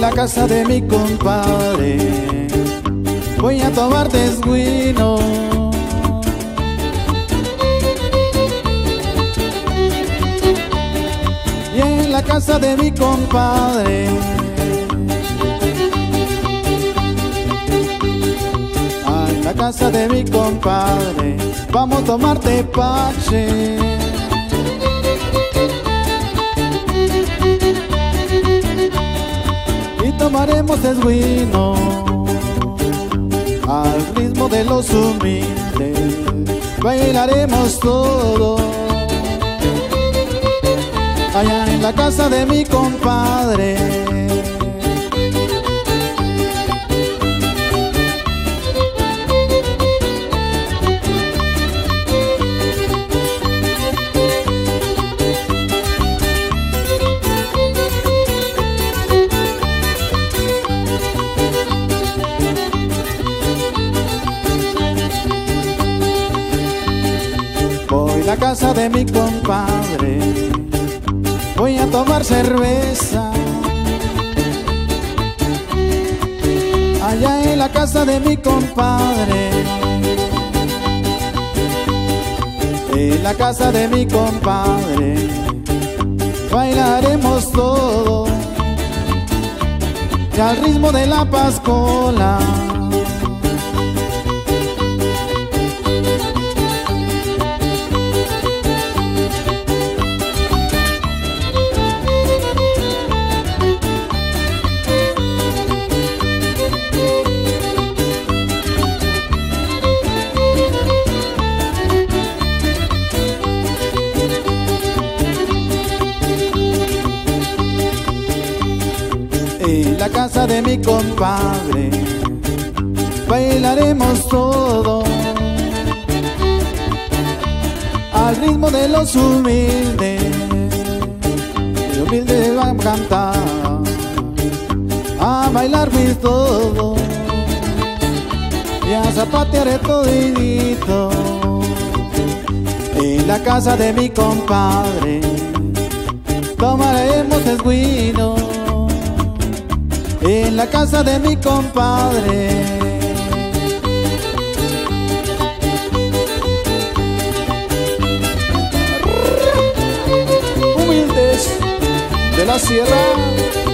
La casa de mi compadre, voy a tomar desguino. Y en la casa de mi compadre, en la casa de mi compadre, vamos a tomar tepache. Tomaremos desguino al ritmo de los humildes, bailaremos todo allá en la casa de mi compadre. La casa de mi compadre, voy a tomar cerveza. Allá en la casa de mi compadre, en la casa de mi compadre, bailaremos todo y al ritmo de la pascola. En la casa de mi compadre, bailaremos todo al ritmo de los humildes. Los humildes van a cantar, a bailar mi todo y a zapatear todito. En la casa de mi compadre, tomaremos desguino. En la casa de mi compadre, humildes de la sierra.